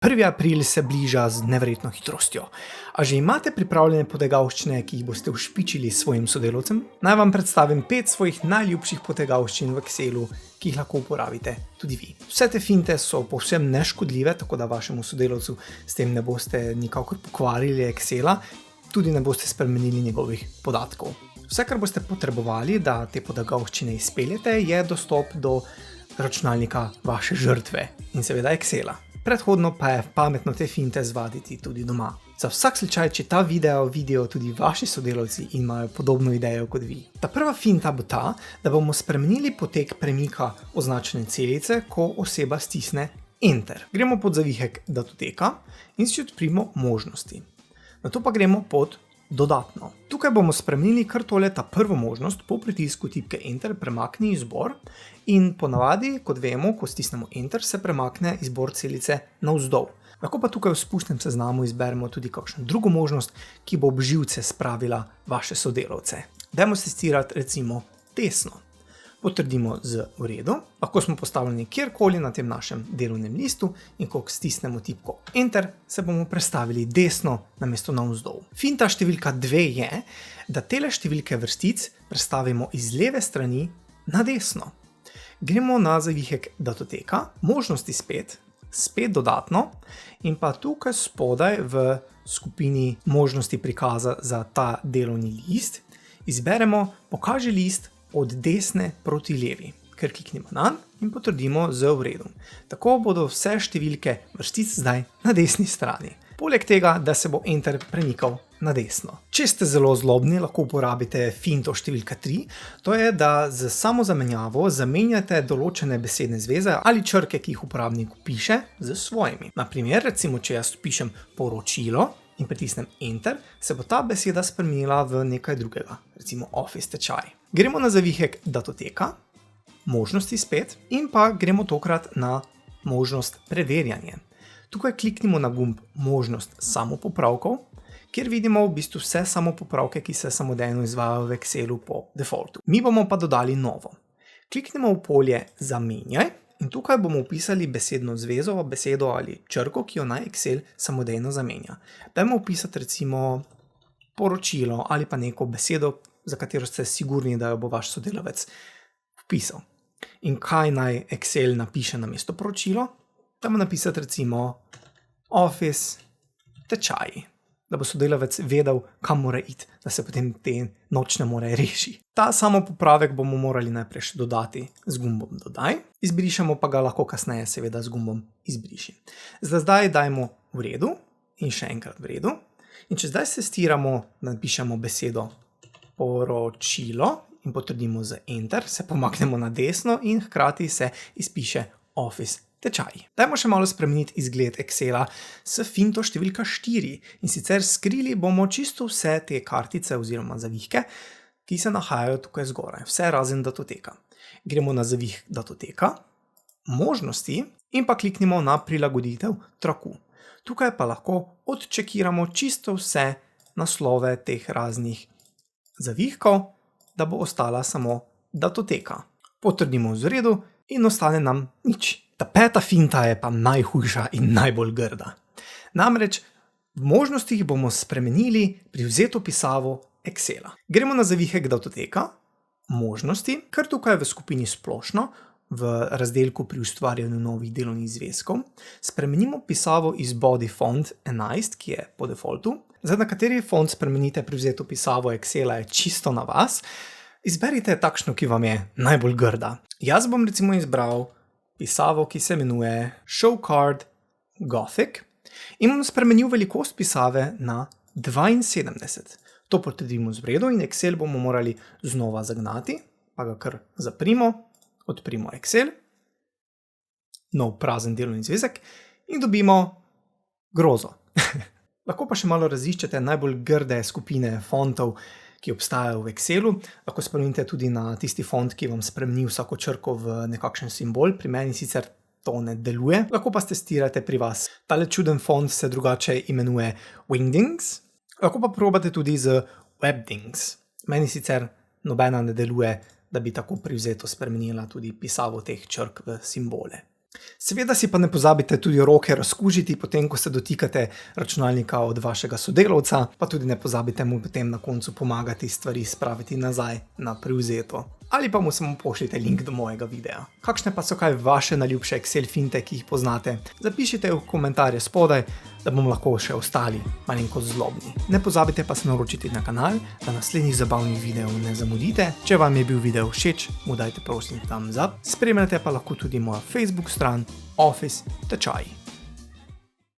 1. april se bliža z neverjetno hitrostjo. A že imate pripravljene potegavščine, ki jih boste ušpičili s svojim sodelavcem? Naj vam predstavim 5 svojih najljubših potegavščin v Excelu, ki jih lahko uporabite tudi vi. Vse te finte so povsem neškodljive, tako da vašemu sodelavcu s tem ne boste nikakor pokvarili Excela, tudi ne boste spremenili njegovih podatkov. Vse, kar boste potrebovali, da te potegavščine izpeljete, je dostop do računalnika vaše žrtve in seveda Excela. Predhodno pa je pametno te finte zvaditi tudi doma. Za vsak slučaj, če ta video vidijo tudi vaši sodelavci in imajo podobno idejo kot vi. Ta prva finta bo ta, da bomo spremenili potek premika označene celice, ko oseba stisne Enter. Gremo pod zavihek datoteka in si odprimo možnosti. Nato pa gremo pod dodatno. Tukaj bomo spremenili kar tole ta prvo možnost, po pritisku tipke Enter premakni izbor in ponavadi, kot vemo, ko stisnemo Enter, se premakne izbor celice navzdol. Lahko pa tukaj v spustnem seznamu izberemo tudi kakšno drugo možnost, ki bo ob živce spravila vaše sodelavce. Dajmo testirati recimo desno. Potrdimo z v redu, lahko smo postavljeni kjerkoli na tem našem delovnem listu in ko stisnemo tipko Enter, se bomo prestavili desno namesto navzdol. Finta številka 2 je, da tele številke vrstic prestavimo iz leve strani na desno. Gremo na zavihek datoteka, možnosti spet dodatno in pa tukaj spodaj v skupini možnosti prikaza za ta delovni list izberemo Pokaži list od desne proti levi, ker kliknemo nanj in potrdimo z v redu. Tako bodo vse številke vrstic zdaj na desni strani. Poleg tega, da se bo Enter premikal na desno. Če ste zelo zlobni, lahko uporabite finto številka 3, to je, da z samo zamenjavo zamenjate določene besedne zveze ali črke, ki jih uporabnik piše, z svojimi. Na primer, recimo, če jaz pišem poročilo in pritisnem Enter, se bo ta beseda spremenila v nekaj drugega, recimo Office tečaj. Gremo na zavihek datoteka, možnosti spet in pa gremo tokrat na možnost preverjanje. Tukaj kliknimo na gumb možnost samopopravkov, kjer vidimo v bistvu vse samopopravke, ki se samodejno izvajajo v Excelu po defaultu. Mi bomo pa dodali novo. Kliknemo v polje Zamenjaj in tukaj bomo vpisali besedno zvezo, besedo ali črko, ki jo naj Excel samodejno zamenja. Dajmo vpisati recimo poročilo ali pa neko besedo, za katero ste sigurni, da jo bo vaš sodelavec vpisal. In kaj naj Excel napiše namesto poročilo? Dajmo napisati recimo Office tečaji, da bo sodelavec vedel, kam mora iti, da se potem te nočne more reši. Ta samopopravek bomo morali najprej še dodati z gumbom Dodaj, izbrišemo pa ga lahko kasneje seveda z gumbom Izbriši. Za zdaj dajmo v redu in še enkrat v redu. In če zdaj testiramo, napišemo besedo poročilo in potrdimo z Enter, se pomaknemo na desno in hkrati se izpiše Office tečaji. Dajmo še malo spremeniti izgled Excela s finto številka 4 in sicer skrili bomo čisto vse te kartice oziroma zavihke, ki se nahajajo tukaj zgoraj, vse razen datoteka. Gremo na zavih datoteka, možnosti in pa kliknimo na prilagoditev traku. Tukaj pa lahko odčekiramo čisto vse naslove teh raznih zavihkov, da bo ostala samo datoteka. Potrdimo z redu in ostane nam nič. Ta 5. finta je pa najhujša in najbolj grda. Namreč v možnostih bomo spremenili privzeto pisavo Excela. Gremo na zavihek datoteka, možnosti, kar tukaj v skupini splošno, v razdelku pri ustvarjanju novih delovnih zvezkov, spremenimo pisavo iz Body Font 11, ki je po defaultu. Zdaj, na kateri font spremenite privzeto pisavo Excela, je čisto na vas. Izberite takšno, ki vam je najbolj grda. Jaz bom recimo izbral pisavo, ki se imenuje Showcard Gothic in bom spremenil velikost pisave na 72. To potrdimo z v redu in Excel bomo morali znova zagnati, pa ga kar zaprimo, odprimo Excel, nov prazen delovni zvezek in dobimo grozo. Lahko pa še malo raziščete najbolj grde skupine fontov, ki obstajajo v Excelu. Lahko spremenite tudi na tisti font, ki vam spremeni vsako črko v nekakšen simbol. Pri meni sicer to ne deluje. Lahko pa testirate pri vas. Tale čuden font se drugače imenuje Wingdings. Lahko pa probate tudi z Webdings. Meni sicer nobena ne deluje, da bi tako privzeto spremenila tudi pisavo teh črk v simbole. Seveda si pa ne pozabite tudi roke razkužiti, potem ko se dotikate računalnika od vašega sodelavca, pa tudi ne pozabite mu potem na koncu pomagati stvari spraviti nazaj na prevzeto. Ali pa mu samo pošljite link do mojega videa. Kakšne pa so kaj vaše najljubše Excel finte, ki jih poznate? Zapišite v komentarje spodaj, da bomo lahko še ostali malenkost zlobni. Ne pozabite pa se naročiti na kanal, da naslednjih zabavnih videov ne zamudite. Če vam je bil video všeč, mu dajte prosim thumbs up. Spremljate pa lahko tudi mojo Facebook stran Office Tečaji.